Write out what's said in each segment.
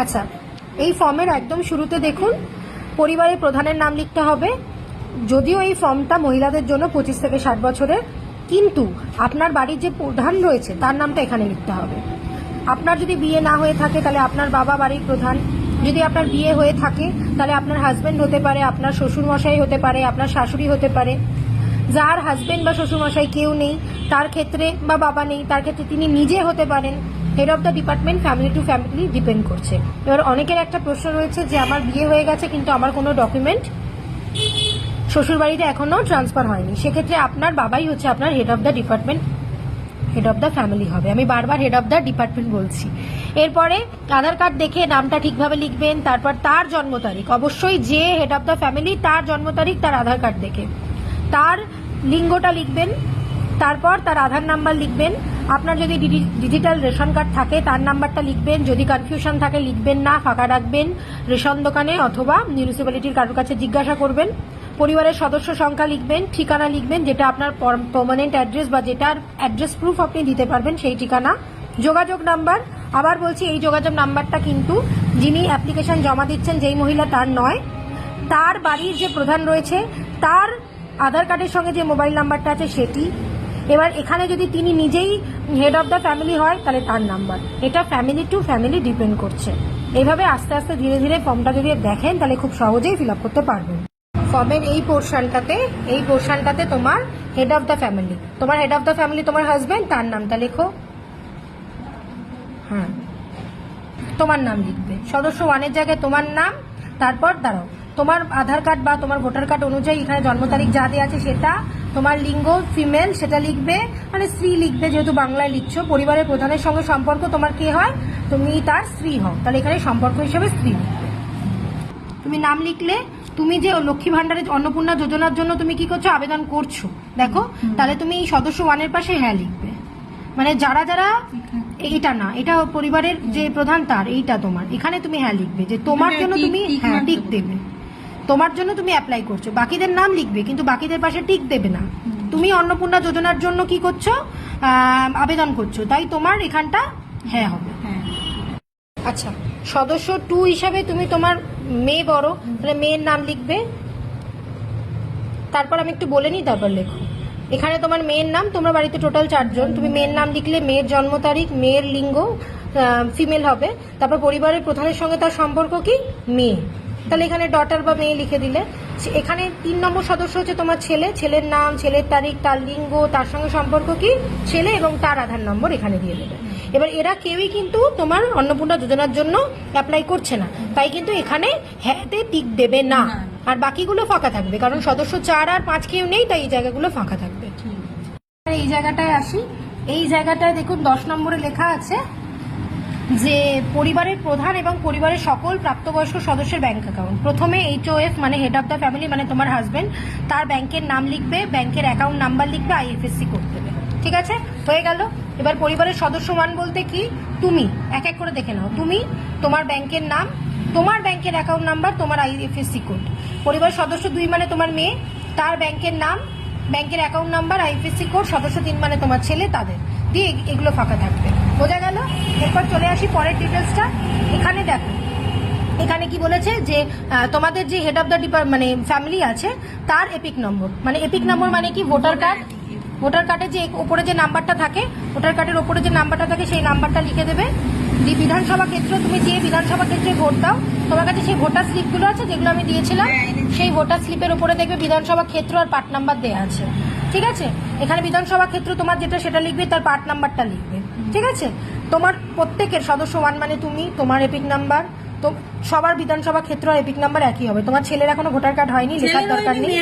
আচ্ছা, এই ফর্মের একদম শুরুতে দেখুন পরিবারের প্রধানের নাম লিখতে হবে। যদিও এই ফর্মটা মহিলাদের জন্য 25 থেকে 60 বছরের, কিন্তু আপনার বাড়ির যে প্রধান রয়েছে তার নামটা এখানে লিখতে হবে। আপনার যদি বিয়ে না হয়ে থাকে তাহলে আপনার বাবা বাড়ির প্রধান, যদি আপনার বিয়ে হয়ে থাকে তাহলে আপনার হাজবেন্ড হতে পারে, আপনার শ্বশুরমশাই হতে পারে, আপনার শাশুড়ি হতে পারে। যার হাজবেন্ড বা শ্বশুরমশাই কেউ নেই তার ক্ষেত্রে, বা বাবা নেই তার ক্ষেত্রে তিনি নিজে হতে পারেন। Head of the department family to family depend করছে। এবার অনেকের একটা প্রশ্ন রয়েছে যে আমার বিয়ে হয়ে গেছে কিন্তু আমার কোনো ডকুমেন্ট শ্বশুরবাড়িতে এখনো ট্রান্সফার হয়নি, সেক্ষেত্রে আপনার বাবাই হচ্ছে আপনার head of the department, head of the family হবে। আমি বারবার হেড অফ দ্য ডিপার্টমেন্ট বলছি। এরপরে আধার কার্ড দেখে নামটা ঠিকভাবে লিখবেন, তারপর তার জন্ম তারিখ, অবশ্যই যে হেড অফ দ্য ফ্যামিলি তার জন্ম তারিখ তার আধার কার্ড দেখে, তার লিঙ্গটা লিখবেন, তারপর তার আধার নাম্বার লিখবেন। আপনার যদি ডিজিটাল রেশন কার্ড থাকে তার নাম্বারটা লিখবেন, যদি কনফিউশন থাকে লিখবেন না, ফাঁকা রাখবেন। রেশন দোকানে অথবা মিউনিসিপ্যালিটির কারোর কাছে জিজ্ঞাসা করবেন। পরিবারের সদস্য সংখ্যা লিখবেন, ঠিকানা লিখবেন, যেটা আপনার পার্মানেন্ট অ্যাড্রেস বা যেটার অ্যাড্রেস প্রুফ আপনি দিতে পারবেন সেই ঠিকানা। যোগাযোগ নাম্বার, আবার বলছি এই যোগাযোগ নাম্বারটা কিন্তু যিনি অ্যাপ্লিকেশন জমা দিচ্ছেন যেই মহিলা তার নয়, তার বাড়ির যে প্রধান রয়েছে তার আধার কার্ডের সঙ্গে যে মোবাইল নাম্বারটা আছে সেটি। এবার এখানে যদি তিনি নিজেই হেড অফ দ্য ফ্যামিলি হয় তাহলে তার নাম্বার। এটা ফ্যামিলি টু ফ্যামিলি ডিপেন্ড করছে। এইভাবে আস্তে আস্তে ধীরে ধীরে ফর্মটা যদি দেখেন তাহলে খুব সহজেই ফিল আপ করতে পারবেন। ফর্মের এই পোর্শনটাতে তোমার হেড অফ দ্য ফ্যামিলি, তোমার হেড অফ দ্য ফ্যামিলি তোমার হাজবেন্ড, তার নামটা লেখো। হ্যাঁ, তোমার নাম লিখবে। সদস্য 1 এর জায়গায় তোমার নাম, তারপর দাঁড়াও তোমার আধার কার্ড বা তোমার ভোটার কার্ড অনুযায়ী এখানে জন্ম তারিখ যা দেওয়া আছে সেটা, তোমার লিঙ্গ ফিমেল সেটা লিখবে, মানে স্ত্রী লিখবে যেহেতু বাংলায় লিখছো। পরিবারের প্রধানের সঙ্গে সম্পর্ক তোমার কে হয়, তুমি তার স্ত্রী হও, তাহলে এখানে সম্পর্ক হিসেবে স্ত্রী লিখবে। তুমি নাম লিখলে, তুমি যে লক্ষ্মী ভান্ডারের অন্নপূর্ণা যোজনার জন্য তুমি কি করছো, আবেদন করছো, দেখো তাহলে তুমি এই সদস্য 1 এর পাশে হ্যাঁ লিখবে। মানে যারা যারা, এইটা না, এটা পরিবারের যে প্রধান তার, এইটা তোমার, এখানে তুমি হ্যাঁ লিখবে যে তোমার জন্য তুমি হ্যাঁ টিক দেবে, তোমার জন্য তুমি অ্যাপ্লাই করছো। বাকিদের নাম লিখবে কিন্তু বাকিদের পাশে টিক দেবে না। তুমি অন্নপূর্ণা যোজনার জন্য কি করছো, আবেদন করছো, তাই তোমার এখানটা হ্যাঁ হবে। আচ্ছা, সদস্য 2 হিসাবে তুমি তোমার মেয়ে বড়, তাহলে মেয়ের নাম লিখবে। তারপর আমি একটু বলে নিই, তারপর লেখো। এখানে তোমার মেয়ের নাম, তোমরা বাড়িতে টোটাল 4 জন, তুমি মেয়ের নাম লিখলে, মেয়ের জন্ম তারিখ, মেয়ের লিঙ্গ ফিমেল হবে, তারপর পরিবারের প্রধানের সঙ্গে তার সম্পর্ক কি মেয়ে, তাহলে এখানে ডটার বা মেয়ে লিখে দিলে। এখানে 3 নম্বর সদস্য হচ্ছে তোমার ছেলে, ছেলের নাম, ছেলের তারিখ, তার লিঙ্গ, তার সঙ্গে সম্পর্ক কি ছেলে, এবং তার আধার নম্বর এখানে দিয়ে দেবে। এবার এরা কেউই কিন্তু তোমার অন্নপূর্ণা যোজনার জন্য অ্যাপ্লাই করছে না, তাই কিন্তু এখানে হ্যাঁতে টিক দেবে না, আর বাকিগুলো ফাঁকা থাকবে, কারণ সদস্য 4 আর 5 কেউ নেই, তাই এই জায়গাগুলো ফাঁকা থাকবে। এই জায়গাটায় আসি, এই জায়গাটায় দেখুন 10 নম্বরে লেখা আছে যে পরিবারের প্রধান এবং পরিবারের সকল প্রাপ্তবয়স্ক সদস্যের ব্যাংক অ্যাকাউন্ট। প্রথমে HOF মানে হেড অফ দ্য ফ্যামিলি, মানে তোমার হাজবেন্ড, তার ব্যাংকের নাম লিখবে, ব্যাংকের অ্যাকাউন্ট নাম্বার লিখবে, IFSC কোড দেবে। ঠিক আছে, হয়ে গেল। এবার পরিবারের সদস্য 1 বলতে কি, তুমি এক এক করে দেখে নাও। তুমি, তোমার ব্যাংকের নাম, তোমার ব্যাংকের অ্যাকাউন্ট নাম্বার, তোমার IFSC কোড। পরিবারের সদস্য 2 মানে তোমার মেয়ে, তার ব্যাংকের নাম, ব্যাংকের অ্যাকাউন্ট নাম্বার, IFSC কোড। সদস্য 3 মানে তোমার ছেলে, তাদের দিয়ে এগুলো ফাঁকা থাকবে। বোঝা গেল? এরপর চলে আসি পরের ডিটেলসটা। এখানে দেখো, এখানে কি বলেছে যে তোমাদের যে হেড অফ দ্য মানে ফ্যামিলি আছে তার এপিক নম্বর, মানে এপিক নম্বর মানে কি, ভোটার কার্ড, ভোটার কার্ডে যে ওপরে যে নাম্বারটা থাকে, ভোটার কার্ডের ওপরে যে নাম্বারটা থাকে সেই নাম্বারটা লিখে দেবে। বিধানসভা ক্ষেত্র, তুমি যে বিধানসভা ক্ষেত্রে ভোট দাও, তোমার কাছে সেই ভোটার স্লিপগুলো আছে যেগুলো আমি দিয়েছিলাম, সেই ভোটার স্লিপের উপরে দেখবে বিধানসভা ক্ষেত্র আর পার্ট নাম্বার দেওয়া আছে। ঠিক আছে, এখানে বিধানসভা ক্ষেত্র তোমার যেটা সেটা লিখবে, তার পার্ট নাম্বারটা লিখবে। ঠিক আছে, তোমার প্রত্যেকের সদস্য 1 মানে তুমি, তোমার এপিক নাম্বার, তো সবার বিধানসভা ক্ষেত্র আর এপিক নাম্বার একই হবে। তোমার ছেলের এখনো ভোটার কার্ড হয়নি, লেখার দরকার নেই,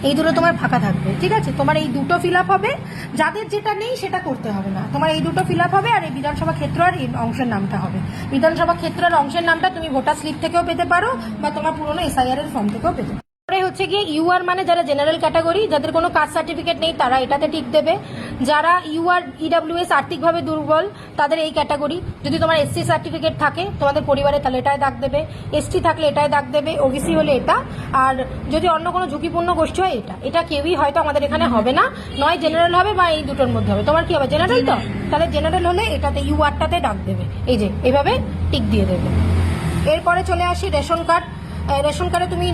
এই দুটো তোমার ফাঁকা থাকবে। ঠিক আছে, তোমার এই দুটো ফিল আপ হবে, যাদের যেটা নেই সেটা করতে হবে না, তোমার এই দুটো ফিল আপ হবে, আর এই বিধানসভা ক্ষেত্র আর এই অংশের নামটা হবে। বিধানসভা ক্ষেত্র আর অংশের নামটা তুমি ভোটার স্লিপ থেকেও পেতে পারো বা তোমার পুরনো SIR এর ফর্ম থেকেও পেতে পারো। হচ্ছে গিয়ে ইউআর মানে যারা জেনারেল ক্যাটাগরি, যাদের কোনো কাস্ট সার্টিফিকেট নেই তারা এটাতে টিক দেবে। যারা ইউআর ইডাব্লিউএস আর্থিকভাবে দুর্বল তাদের এই ক্যাটাগরি। যদি তোমার এসসি সার্টিফিকেট থাকে তোমাদের পরিবারে তাহলে এটাই দাগ দেবে, এসটি থাকলে এটাই দাগ দেবে, ওবিসি হলে এটা, আর যদি অন্য কোনো ঝুঁকিপূর্ণ গোষ্ঠী হয় এটা। এটা কেউই হয়তো আমাদের এখানে হবে না, নয় জেনারেল হবে বা এই দুটোর মধ্যে হবে। তোমার কি হবে? জেনারেল তো, তাহলে জেনারেল হলে এটাতে ইউআরটাতে ডাক দেবে, এই যে এইভাবে টিক দিয়ে দেবে। এরপরে চলে আসি রেশন কার্ড। রেশন কার্ডে তুমি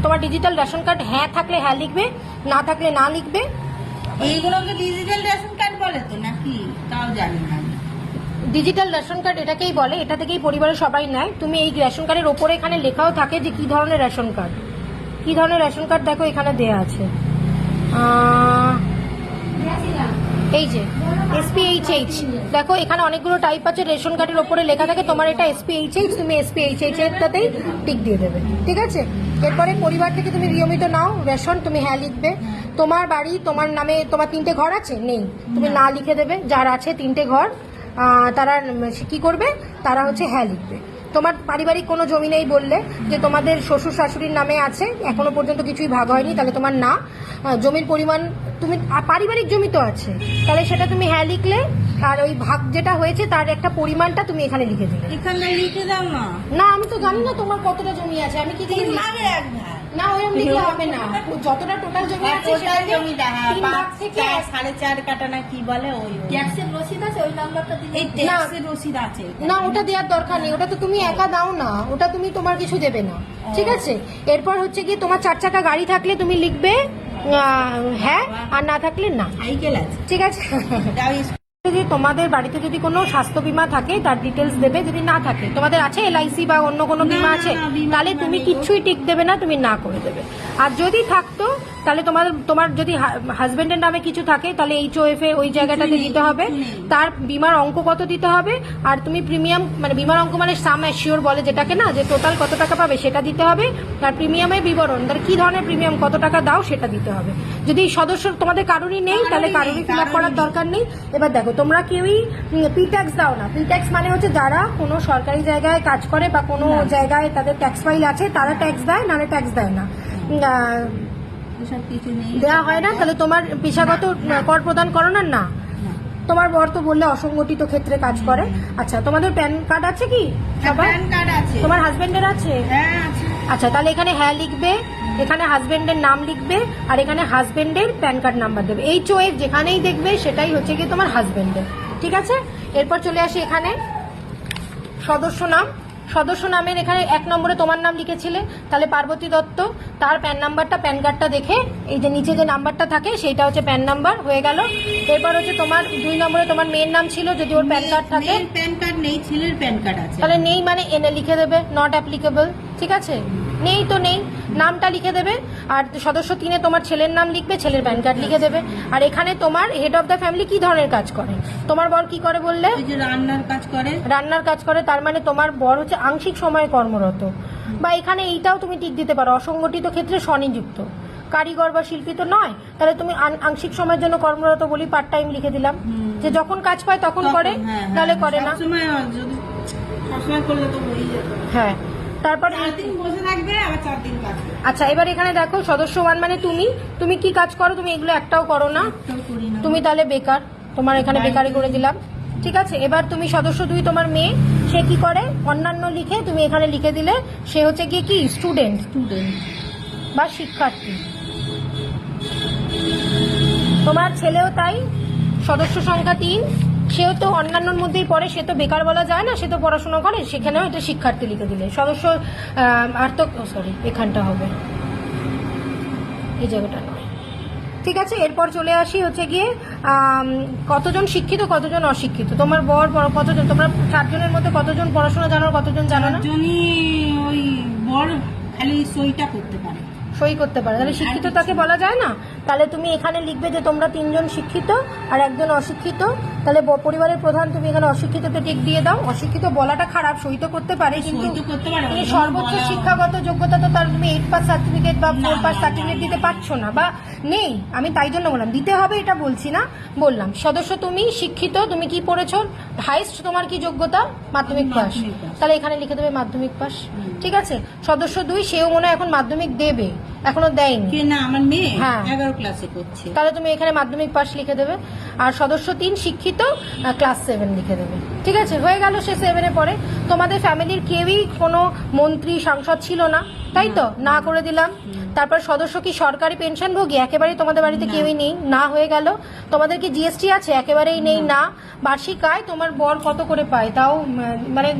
তোমার ডিজিটাল রেশন কার্ড হ্যাঁ থাকলে হ্যাঁ লিখবে, না থাকলে না লিখবে। এইগুলোকে ডিজিটাল রেশন কার্ড বলে তো নাকি, তাও জানি না। ডিজিটাল রেশন কার্ড এটাকেই বলে, এটা থেকেই পরিবারের সবাই নেয়। তুমি এই রেশন কার্ডের ওপরে এখানে লেখাও থাকে যে কি ধরনের রেশন কার্ড, কি ধরনের রেশন কার্ড দেখো এখানে দেয়া আছে। এই যে SPHH দেখো এখানে অনেকগুলো টাইপ আছে, রেশন কার্ডের ওপরে লেখা থাকে তোমার এটা SPHH, তুমি SPHH এরটাতেই টিক দিয়ে দেবে, ঠিক আছে। এরপরে পরিবার থেকে তুমি নিয়মিত নাও রেশন, তুমি হ্যাঁ লিখবে। তোমার বাড়ি তোমার নামে, তোমার 3টে ঘর আছে নেই, তুমি না লিখে দেবে। যার আছে 3টে ঘর তারা কি করবে, তারা হচ্ছে হ্যাঁ লিখবে। তোমার পারিবারিক কোনো জমি নেই বললে, যে তোমাদের শ্বশুর শাশুড়ির নামে আছে এখনো পর্যন্ত কিছুই ভাগ হয়নি, তাহলে তোমার না। জমির পরিমাণ তুমি পারিবারিক জমি তো আছে, তাহলে সেটা তুমি হ্যাঁ লিখলে, আর ওই ভাগ যেটা হয়েছে তার একটা পরিমাণটা তুমি এখানে লিখে দিলে। এখানে লিখে দাও না। না আমি তো জানি না তোমার কতটা জমি আছে, আমি কি করে 3 ভাগের 1 ভাগ। না ওরকম লিখলে হবে না, যতটা টোটাল জমি আছে টোটাল জমি দেখা 3 ভাগ থেকে 4.5 কাটা না কি বলে, ওই ট্যাক্সের রসিদ আছে, ওই নাম্বারটা দিলে। এই ট্যাক্সের রসিদ আছে না, ওটা দেওয়ার দরকার নেই, ওটা তো তুমি একা দাও না, ওটা তুমি তোমার কিছু দেবে না, ঠিক আছে। এরপর হচ্ছে কি তোমার 4 চাকা গাড়ি থাকলে তুমি লিখবে হ্যাঁ, আর না থাকলে না, সাইকেল আছে, ঠিক আছে। যদি তোমাদের বাড়িতে যদি কোনো স্বাস্থ্য বীমা থাকে তার ডিটেলস দেবে, যদি না থাকে তোমাদের আছে LIC বা অন্য কোনো বীমা আছে তাহলে তুমি কিচ্ছুই টিক দেবে না, তুমি না করে দেবে। আর যদি থাকতো তাহলে তোমার যদি হাজবেন্ডের নামে কিছু থাকে তাহলে HOF এ ওই জায়গাটাতে দিতে হবে, তার বীমার অঙ্ক কত দিতে হবে, আর তুমি প্রিমিয়াম মানে বীমার অঙ্ক মানে সাম অ্যাসিওর বলে যেটাকে না, যে টোটাল কত টাকা পাবে সেটা দিতে হবে, আর প্রিমিয়ামের বিবরণ তার কি ধরনের প্রিমিয়াম কত টাকা দাও সেটা দিতে হবে। যদি সদস্য তোমাদের কারোরই নেই তাহলে কারোরই ফিল আপ করার দরকার নেই। এবার দেখো তোমরা কেউই P-ট্যাক্স দাও না। P-ট্যাক্স মানে হচ্ছে যারা কোনো সরকারি জায়গায় কাজ করে বা কোনো জায়গায় তাদের ট্যাক্স ফাইল আছে তারা ট্যাক্স দেয়, নাহলে ট্যাক্স দেয় না, দেওয়া হয় না। তাহলে তোমার পেশাগত কর প্রদান করো না, না। তোমার বর তো বললে অসংগঠিত ক্ষেত্রে কাজ করে। আচ্ছা তোমাদের প্যান কার্ড আছে কি সবার? প্যান কার্ড আছে। তোমার হাজবেন্ডের আছে? হ্যাঁ আছে। আচ্ছা তাহলে এখানে হ্যাঁ লিখবে, এখানে হাজবেন্ডের নাম লিখবে, আর এখানে হাজবেন্ডের প্যান কার্ড নাম্বার দেবে। HOF যেখানেই দেখবে সেটাই হচ্ছে কি তোমার হাজবেন্ডের, ঠিক আছে। এরপর চলে আসি এখানে সদস্য নাম। সদস্য নামের এখানে 1 নম্বরে তোমার নাম লিখেছিলে, তাহলে পার্বতী দত্ত, তার প্যান নাম্বারটা প্যান কার্ডটা দেখে এই যে নিচে যে নাম্বারটা থাকে সেইটা হচ্ছে প্যান নাম্বার, হয়ে গেল। এরপর হচ্ছে তোমার 2 নম্বরে তোমার মেয়ের নাম ছিল, যদি ওর প্যান কার্ড থাকে। প্যান কার্ড নেই, ছেলের প্যান কার্ড আছে। তাহলে নেই মানে এনে লিখে দেবে, নট অ্যাপ্লিকেবল, ঠিক আছে। নেই তো নেই, নামটা লিখে দেবে। আর সদস্য 3-এ তোমার ছেলের নাম লিখবে, ছেলের প্যান কার্ড লিখে দেবে। আর এখানে তোমার হেড অফ দ্য ফ্যামিলি কি ধরনের কাজ করে, তোমার বর কি করে বললে? ওই যে রান্নার কাজ করে। রান্নার কাজ করে, তার মানে তোমার বর হচ্ছে আংশিক সময়ে কর্মরত, বা এখানে এইটাও তুমি টিক দিতে পারো অসংগঠিত ক্ষেত্রে স্বনিযুক্ত, কারিগর বা শিল্পী তো নয়, তাহলে তুমি আংশিক সময়ের জন্য কর্মরত বলি পার্ট টাইম লিখে দিলাম, যে যখন কাজ পায় তখন করে, নাহলে করে না। সবসময় করলে তো হয়ে যাবে। হ্যাঁ, তারপর 4 দিন বসে থাকবে, আবার 4 দিন কাজ করবে। আচ্ছা এবার এখানে দেখো সদস্য 1 মানে তুমি কি কাজ করো? তুমি এগুলো একটাও করো না, তুমি তাহলে বেকার, তোমার এখানে বেকারি করে দিলাম, ঠিক আছে। এবার তুমি সদস্য 2 তোমার মেয়ে, সে কি করে? অন্যান্য লিখে তুমি এখানে লিখে দিলে সে হচ্ছে গিয়ে কি স্টুডেন্ট বা শিক্ষার্থী। তোমার ছেলেও তাই, সদস্য সংখ্যা 3, সেও তো অন্যান্যর মধ্যেই পড়ে, সে তো বেকার বলা যায় না, সে তো পড়াশোনা করে, সেখানেও এটা শিক্ষার্থী লিখে দিলে। সদস্য আর তো সরি এখানটা হবে, এই জায়গাটা নয়, ঠিক আছে। এরপর চলে আসি হচ্ছে গিয়ে কতজন শিক্ষিত কতজন অশিক্ষিত। তোমার বর কতজন, তোমরা 4 জনের মধ্যে কতজন পড়াশোনা জানো, কতজন জানো না? ওই বড় খালি সইটা করতে পারে, সই করতে পারে, তাহলে শিক্ষিত তাকে বলা যায় না। তাহলে তুমি এখানে লিখবে যে তোমরা 3 জন শিক্ষিত আর 1 জন অশিক্ষিত, তাহলে পরিবারের প্রধান তুমি এখানে অশিক্ষিততে টিক দিয়ে দাও। অশিক্ষিত বলাটা খারাপ, সই তো করতে পারে, কিন্তু সর্বোচ্চ শিক্ষাগত যোগ্যতা তো তার তুমি 8 পাস সার্টিফিকেট বা 4 পাস সার্টিফিকেট দিতে পারছো না বা নেই, আমি তাই জন্য বললাম দিতে হবে, এটা বলছি না, বললাম সদস্য তুমি শিক্ষিত, তুমি কি পড়েছো, হাইস্ট তোমার কি যোগ্যতা? মাধ্যমিক পাস, তাহলে এখানে লিখে দেবে মাধ্যমিক পাস, ঠিক আছে। সদস্য 2 সেও মনে হয় এখন মাধ্যমিক দেবে, এখনো দেয়নি? কি না, আমার মেয়ে হ্যাঁ। 11 ক্লাসে পড়ছে। তাহলে তুমি এখানে মাধ্যমিক পাস লিখে দেবে, আর সদস্য 3 শিক্ষিত ক্লাস 7 লিখে দেবে। ঠিক আছে, হয়ে গেল। সে 7-এ পড়ে। তোমাদের ফ্যামিলির কেউই কোনো মন্ত্রী সাংসদ ছিল না, তাই তো? না করে দিলাম। তারপর সদস্য কি সরকারি পেনশনভোগী? একেবারেই তোমাদের বাড়িতে কেউই নেই, না হয়ে গেল। তোমাদের কি জিএসটি আছে? একেবারেই নেই, না। বার্ষিক আয় তোমার বর কত করে পায়? তাও মানে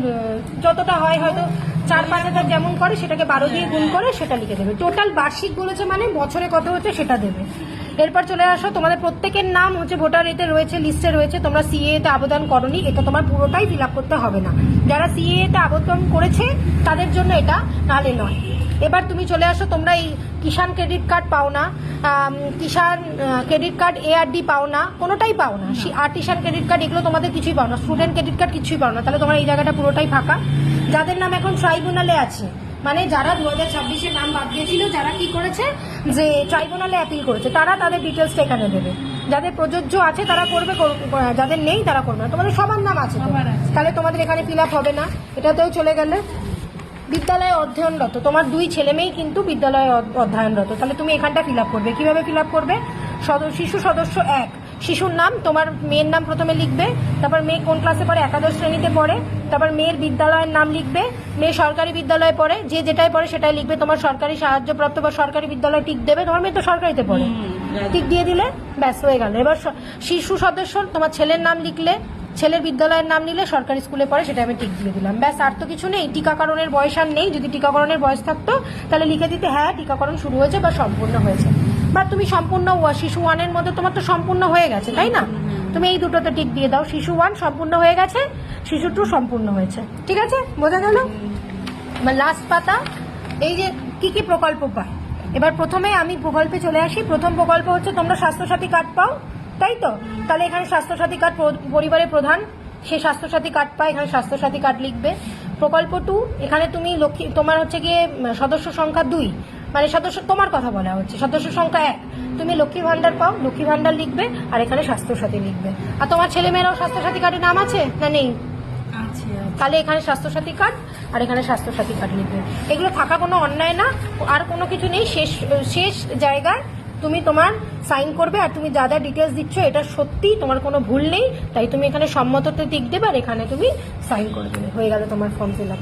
যতটা হয়, হয়তো 4-5 হাজার যেমন করে সেটাকে 12 দিয়ে গুণ করে সেটা লিখে দেবে। টোটাল বার্ষিক বলেছে মানে বছরে কত হচ্ছে সেটা দেবে। এরপর চলে আসো, তোমাদের প্রত্যেকের নাম হচ্ছে ভোটার এতে রয়েছে, লিস্টে রয়েছে। তোমরা সিএ তে আবেদন করনি, এটা তোমার পুরোটাই ফিল আপ করতে হবে না। যারা সিএ তে আবেদন করেছে তাদের জন্য এটা, নালে নয়। এবার তুমি চলে আসো, তোমরা এই কিষাণ ক্রেডিট কার্ড পাও না, কিষাণ ক্রেডিট কার্ড এআরডি পাও না, কোনোটাই পাও না। আর্টিসান ক্রেডিট কার্ড এগুলো তোমাদের কিছুই পাও না, স্টুডেন্ট ক্রেডিট কার্ড কিছুই পাও না। তাহলে তোমার এই জায়গাটা পুরোটাই ফাঁকা। যাদের নাম এখন ট্রাইব্যুনালে আছে, মানে যারা 2026-এ নাম বাদ দিয়েছিল, যারা কি করেছে যে ট্রাইব্যুনালে অ্যাপিল করেছে, তারা তাদের ডিটেলসটা এখানে দেবে। যাদের প্রযোজ্য আছে তারা করবে, যাদের নেই তারা করবে না। তোমাদের সবার নাম আছে তো? সবার আছে। তাহলে তোমাদের এখানে ফিল আপ হবে না, এটাতেও চলে গেলে। বিদ্যালয়ে অধ্যয়নরত, তোমার 2 ছেলে মেয়েই কিন্তু বিদ্যালয়ে অধ্যয়নরত। তাহলে তুমি এখানটা ফিল আপ করবে। কিভাবে ফিল আপ করবে? শিশু সদস্য 1, শিশুর নাম, তোমার মেয়ের নাম প্রথমে লিখবে। তারপর মেয়ে কোন ক্লাসে পড়ে? একাদশ শ্রেণীতে পড়ে। তারপর মেয়ের বিদ্যালয়ের নাম লিখবে। মেয়ে সরকারি বিদ্যালয়ে পড়ে, যে যেটাই পড়ে সেটাই লিখবে। তোমার সরকারি সাহায্যপ্রাপ্ত বা সরকারি বিদ্যালয়ে টিক দেবে। তোমার মেয়ে তো সরকারিতে পড়ে, টিক দিয়ে দিলে ব্যাস হয়ে গেল। এবার শিশু সদস্য তোমার ছেলের নাম লিখলে, ছেলের বিদ্যালয়ের নাম নিলে, সরকারি স্কুলে পড়ে সেটা আমি টিক দিয়ে দিলাম। ব্যাস, আর তো কিছু নেই। টিকাকরণের বয়স আর নেই। যদি টিকাকরণের বয়স থাকতো তাহলে লিখে দিতে হ্যাঁ টিকাকরণ শুরু হয়েছে বা সম্পূর্ণ হয়েছে। বা তুমি সম্পূর্ণ শিশু 1-এর মধ্যে তোমার তো সম্পূর্ণ হয়ে গেছে, তাই না? তুমি এই দুটোতে টিক দিয়ে দাও, শিশু 1 সম্পূর্ণ হয়ে গেছে, শিশু 2 সম্পূর্ণ হয়েছে। ঠিক আছে, বোঝা গেল? লাস্ট পাতা, এই যে কি কি প্রকল্প পায়। এবার প্রথমে আমি প্রকল্পে চলে আসি। প্রথম প্রকল্প হচ্ছে তোমরা স্বাস্থ্যসাথী কার্ড পাও, তাই তো? তাহলে এখানে স্বাস্থ্যসাথী কার্ড পরিবারের প্রধান, সে স্বাস্থ্যসাথী কার্ড পায়, এখানে স্বাস্থ্যসাথী কার্ড লিখবে। প্রকল্প 2, এখানে তুমি তোমার হচ্ছে গিয়ে সদস্য সংখ্যা 2, মানে সদস্য তোমার কথা বলা হচ্ছে, সদস্য সংখ্যা 1, তুমি লক্ষ্মী ভান্ডার পাও, লক্ষ্মী ভান্ডার লিখবে, আর এখানে স্বাস্থ্যসাথী লিখবে। আর তোমার ছেলে মেয়েরাও স্বাস্থ্যসাথী কার্ডে নাম আছে না নেই? আছে। তাহলে এখানে স্বাস্থ্যসাথী কার্ড আর এখানে স্বাস্থ্যসাথী কার্ড লিখবে। এগুলো থাকা কোনো অন্যায় না, আর কোনো কিছু নেই। শেষ জায়গায় তুমি তোমার সাইন করবে, আর তুমি যা যা ডিটেলস দিচ্ছ এটা সত্যি, তোমার কোনো ভুল নেই, তাই তুমি এখানে সম্মততে টিক দেবে, আর এখানে তুমি সাইন করে দেবে। হয়ে গেল তোমার ফর্ম ফিল আপ।